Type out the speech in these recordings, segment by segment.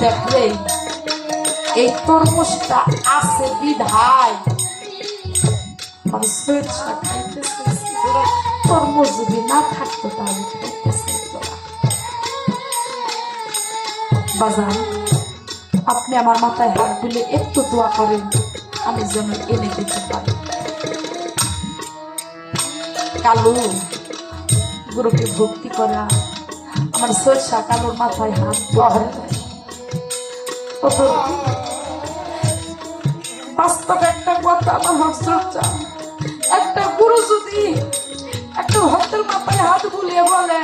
দেখলে এই তরমুজটা আছে বিধায় তরমুজ যদি না থাকতো তাহলে বাজার আপনি আমার মাথায় হাত দিলে একটু দোয়া করেন আমি যেন এনে দিতে পারি। কালু গুরুকে ভক্তি করা আমার সরষা কালুর মাথায় হাত দেওয়া বাস্তব একটা কথা আমার হস্রচা একটা গুরু যদি একটা ভক্তের মাথায় হাত বুলিয়ে বলে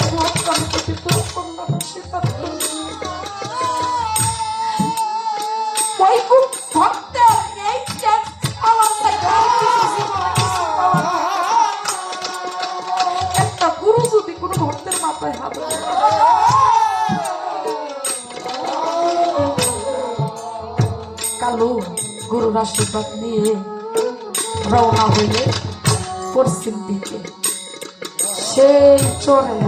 একটা গুরু যদি কোনো ভক্তের মাথায় হাত কালু গুরুর আশীর্বাদ নিয়ে রওনা হইলে পশ্চিম দিকে সেই চরে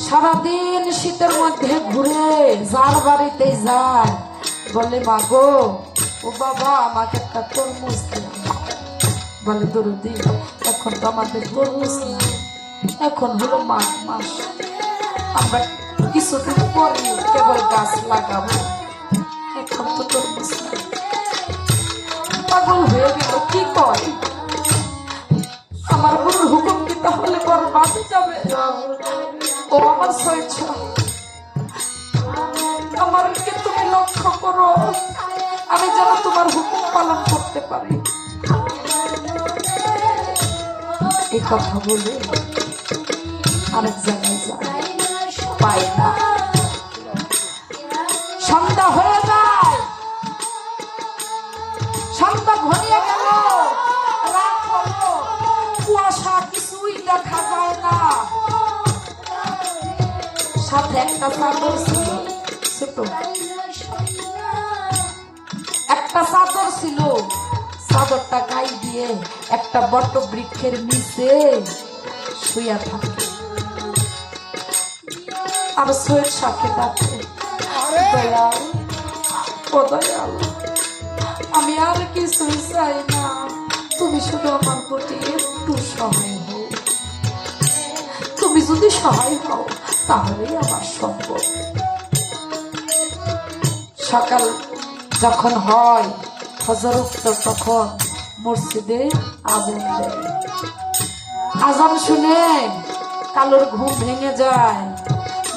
সারাদিন শীতের মধ্যে ঘুরে যার বাড়িতে যায় বলে মা গো ও বাবা আমাকে একটা তরমুজ দিন। বলে দরদি এখন তো আমাদের তরমুজ না, এখন হলো মাঘ মাস, আমরা কিছুদিন পরে কেবল গাছ লাগাবো, এখন তো তরমুজ না। পাগল হয়ে গেল, কি কয় আমার গুরুর হুকুম কি তাহলে বরবাদ যাবে? ও আমার স্বেচ্ছা, আমারকে তুমি লক্ষ্য করো, আমি যেন তোমার হুকুম পালন করতে পারি। এই কথা বলে আরেক জায়গায় যায়, পাই না। সন্ধ্যা হয়ে যায়, সন্ধ্যা ঘনিয়ে গেল, রাত হলো, কুয়াশা কিছুই দেখা যায় না। সাথে একটা চাদর ছিল, ছোট একটা চাদর ছিল, চাদরটা গায়ে দিয়ে একটা বট বৃক্ষের নিচে শুয়ে থাকে। আর সৈয়দ সাথে ডাকে, দয়াল ও দয়াল, আমি আর কিছুই চাই না, তুমি শুধু আমার প্রতি একটু সহায় হও। তুমি যদি সহায় হও তাহলেই আমার সম্ভব। সকাল যখন হয় ফজর উঠত তখন মসজিদে আজান দেয়। আজান শুনে কালুর ঘুম ভেঙে যায়,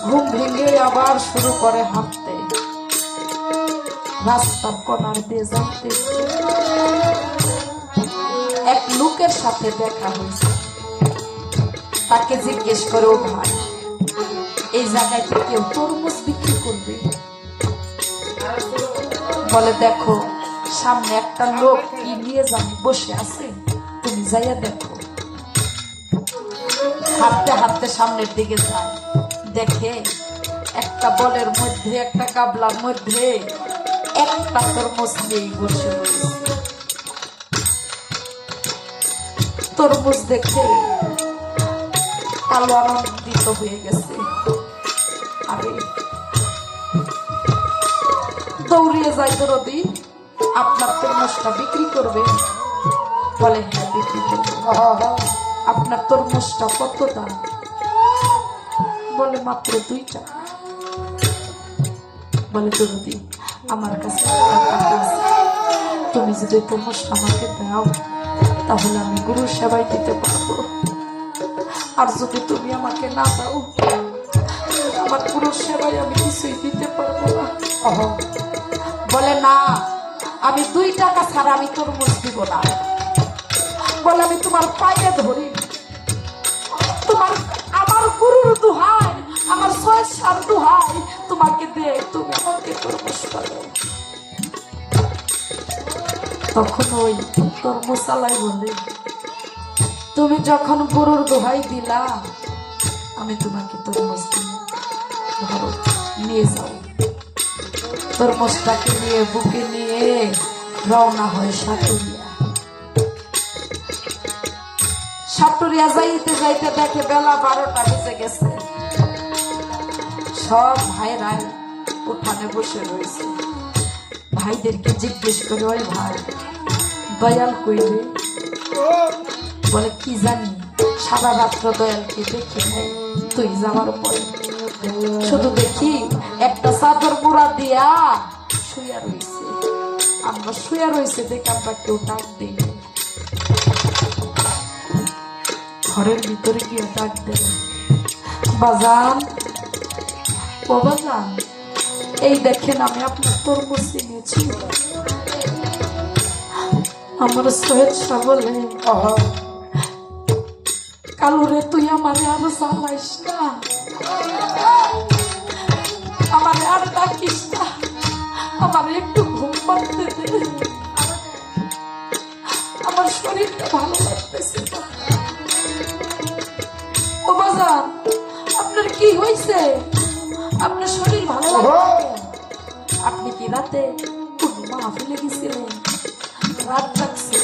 ঘুম ভেঙে আবার শুরু করে হাঁটতে। রাস্তার কোনার দিয়ে যাচ্ছে, এক লোকের সাথে দেখা হয়েছে। তাকে জিজ্ঞেস করে, ও ভাই এই জায়গায় কেউ তরমুজ বিক্রি করবে? বলে দেখো সামনে একটা লোক কি নিয়ে জানি বসে আছে, তুমি যাইয়া দেখো। হাঁটতে হাঁটতে সামনের দিকে যায়, দেখে একটা বলের মধ্যে একটা গাবলার মধ্যে একটা তরমুজ নিয়ে বসে রয়েছে। তরমুজ দেখে কালো আনন্দিত হয়ে গেছে। আরে দৌড়িয়ে যাই, দরদি আপনার তরমুজটা বিক্রি করবে? বলে হ্যাঁ বিক্রি করবে। আপনার তরমুজটা কত দাম? বলে মাত্র 2 টাকা। বলে দরদি আমার কাছে টাকা আছে, তুমি যদি তরমুজটা আমাকে দাও তাহলে আমি গুরুর সেবায় দিতে পারবো, আর যদি তুমি আমাকে না দাও আমার গুরুর সেবায় আমি কিছুই দিতে পারবো না। বলে না, আমি 2 টাকা ছাড়া আমি তরমুজ দিব না। বলে আমি তোমার পায়ে ধরি, তোমার আমার গুরুর দোহাই, আমার স্বেচ্ছার দোহাই তোমাকে দে, তুমি আমাকে তরমুজ দাও। তখন ওই তরমুজ আলাই বলে, তুমি যখন গুরুর দোহাই দিলা আমি তোমাকে তরমুজ দিই, ধরো নিয়ে যাও। তরমুজটাকে নিয়ে বুকে নিয়ে রওনা হয় সাটুরিয়া। সাটুরিয়া যাইতে যাইতে দেখে বেলা 12টা বেজে গেছে। সব ভাইরাই উঠানে বসে রয়েছে। ভাইদেরকে জিজ্ঞেস করে, ওই ভাই দয়াল কইলে? বলে কি জানি, সারা রাত্র দয়ালকে দেখি নাই, তুই যাওয়ার পরে শুধু দেখি একটা চাদর মুড়া দিয়া শুয়া রয়েছে। আমরা শুয়া রয়েছে দেখে আমরা কেউ ডাক দিই, ঘরের ভিতরে গিয়ে ডাক দেয়, বাজান ও বাজান, এই দেখেন আমি আপনার তরমুজ চিনেছি। আমার সৈয়দ শাহ বলে, কালু রে তুই আমারে আর জ্বালাইস না, আমারে আর ডাকিস না, আমারে একটু ঘুম পাড়তে দে, আমার শরীরটা ভালো লাগতেছে না। ও বাজান, আপনার কি হয়েছে? আপনার শরীর ভালো লাগছে? আপনি কি রাতে কোনো মাহফিলে গেছিলেন? রাত জাগছে?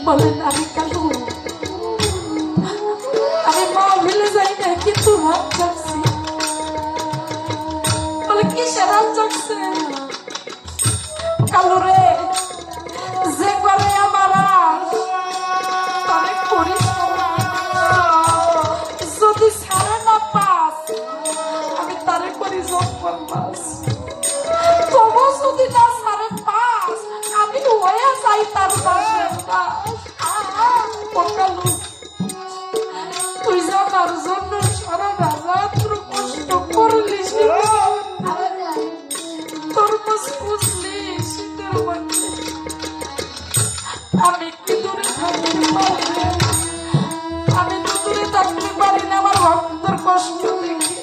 বলেন আমি কালু, আমি মাহফিলে যাই না, কিন্তু রাত জাগছি। বলে কিসে রাত জাগছে? কালু রে, যে করে আমার তারে করিস যদি ছাড়ে না পাস, আমি তারে করি জব্বর পাস, তবু যদি না ছাড়ে পাস, আমি হয়ে যাই তার পাশে। তুই যে আমার জন্য সারা রাত্র কষ্ট করলিস, তরমুজ খুঁজলি শীতের মধ্যে, আমি কি দূরে থাকতে পারি? আমি তো দূরে থাকতে পারি না, আমার ভক্তর কষ্ট দেখে।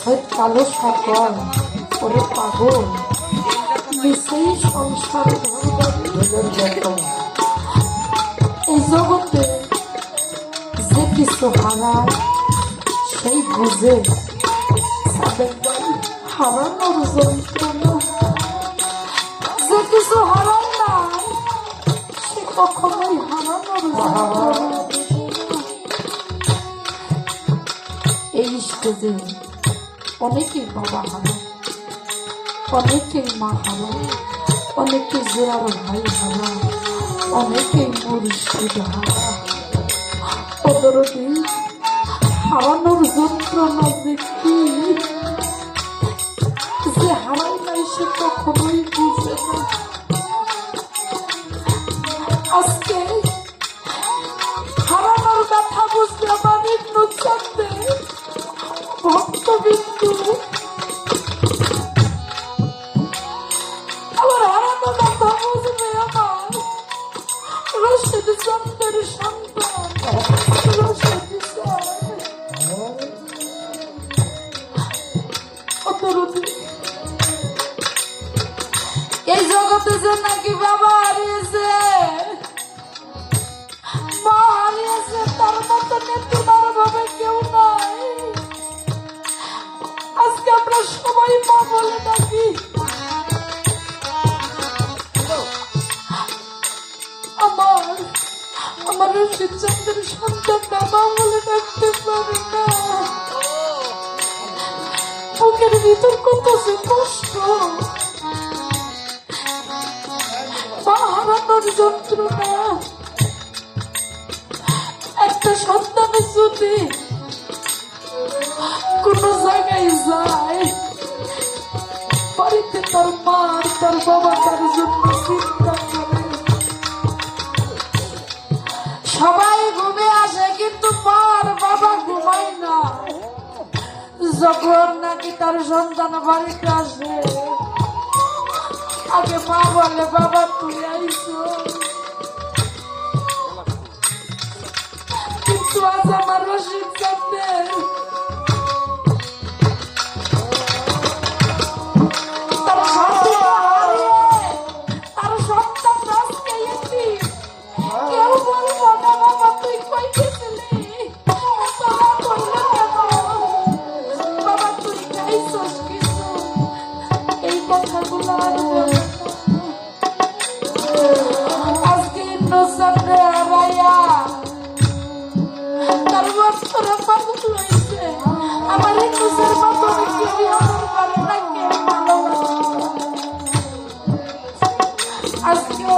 ওই কালো সকল ওরে পাগল নিচেই সংসার এই জগতে যে কিছু হারায় সেই বুঝে হারানোর যন্ত্রণা যে কিছু হারায় নাই সে কখনোই হারানোর যন্ত্রণা এই স্টেজে অনেকেই বাবা হারায়, অনেকেই মা হারায়, অনেকে জোয়ার ভাই হারায়, অনেকেই মুর্শিদ হারায়। ওদেরই হারানোর যন্ত্রণা যে কি, যে হারায় নাই সে কখনোই বুঝে না। আজকে হারানোর ব্যথা বুঝতে আমার একটু চাঁদে ভক্তবিন্দু আমার হারানো ব্যথা বুঝবে আমার রশিদ চন্দ্রের সন্তান রশিদ এই জগতে যে নাকি বাবা হারিয়েছে মা হারিয়েছে তার মতো নেতুনার ভাবে কেউ নাই। আজকে আমরা সবাই মা বলে ডাকি, আমার রশিদ চন্দ্রের সন্তান বাবা বলে ডাকতে পারে না। বুকের ভিতর কত যে কষ্ট, মা হারানোর যন্ত্রণা। একটা সন্তানের যদি কোন জায়গায় যায় বাড়িতে তার মা তার বাবা তার জন্য চিন্তা করে, সবাই ঘুমে আসে কিন্তু মা আর বাবা ঘুমায় না। যখন নাকি তার সন্তান বাড়িতে আসে আগে মা বলে বাবা তুই আইছো, কিন্তু আজ আমার রশিদ চন্দ্রের তার সন্তান আজকে এসি কেউ বলবো না বাবা তুই কই গেছিলি, তোরা করলে কেন, বাবা তুই খাইছস কিছু, এই কথাগুলো আর বলে আজকে ইন্দ্রচন্দ্রে হারাইয়া তার বছরে পাগল হয়েছে। আমার ইন্দ্রচের মতো কেউ আমার পারে না, কেউ ভালোবাসে। আজকে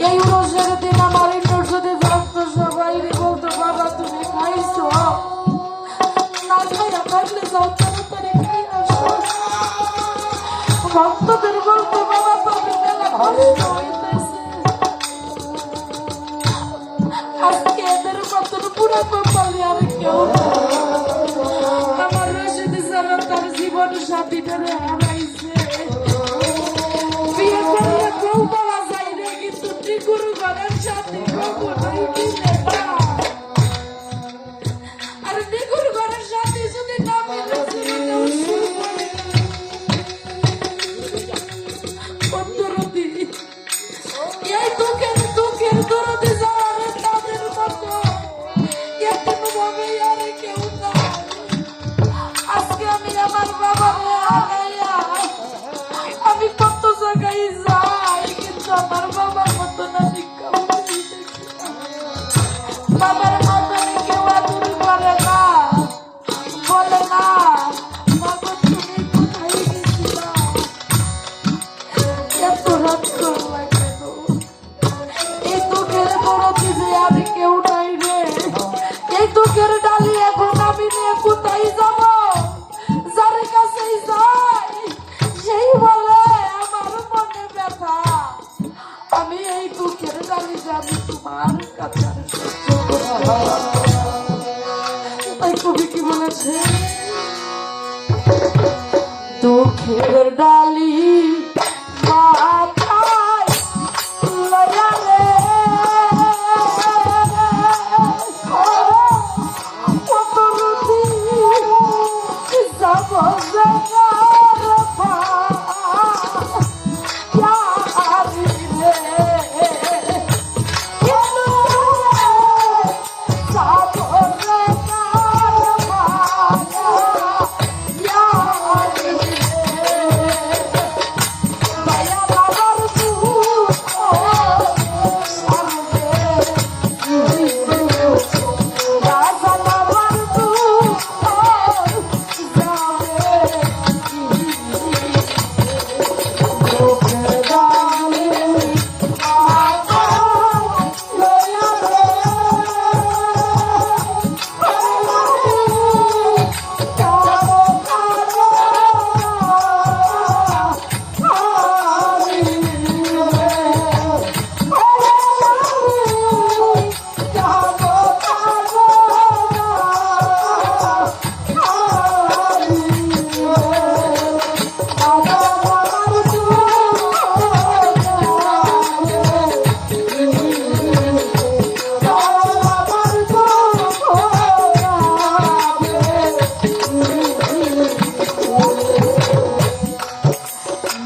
এই উরসের দিন আমার ইন্দ্রর সাথে থাকতো, সবাই বলতো বাবা তুমি খাইছো, না খাইয়া থাকলে যাও তাড়াতাড়ি খাই আসো। ভক্তদের বলতো বাবা তুমি মেলা কষ্ট হইতেছে। আজকে এদের মতন পুরা কপালে আর কেউ আমার রশিদ ছাড়া তার জীবন সাথীটারে হারাইছে। বিয়ে করলে কেউ পাওয়া যায় না, কিন্তু টিকুর ঘরের সাথে কখনোই মিলে না। আর টিকুর ঘরের সাথে যদি না মিলে জীবনেও সুখ হয় না। দরদি এই দুঃখের দরদি যাওয়ার তাদের মতো এমন ভাবে আর কেউ নাই। আজকে আমি আমার বাবারে হারাইয়া আমি কত জায়গায় যাই, কিন্তু আমার বাবার মতন আমি কাউকে দেখি না। বাবার মতন কেউ আদর করে না, বলে না বাবা তুমি কোথায় গেছিলা, এত রাত করলা কেন। এই দুঃখের দরদি যে আমি কেউ নাই রে, এই দুঃখের ডালি এখন আমি নিয়ে কোথায় যাব, যার কাছেই যাই সেই বলে আমার মনে ব্যথা। আমি এই দুঃখের ডালি যে আমি তোমার কাছে আর সহ্য করতে পারবো না। তাই কবি কি বলেছে, দুঃখের ডালি মাথায় লইয়া রে কত রুটি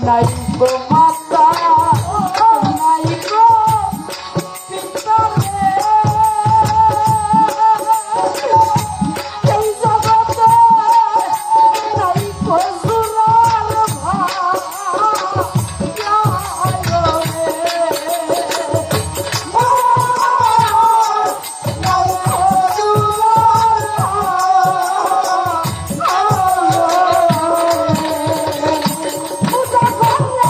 নাই গো মাতা নাই গো পিতা রে, এই জগতে নাই গো জুলার ভাই রে।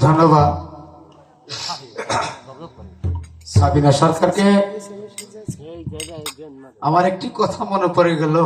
ধন্যবাদ সাবিনা সরকারকে। আমার একটি কথা মনে পড়ে গেল,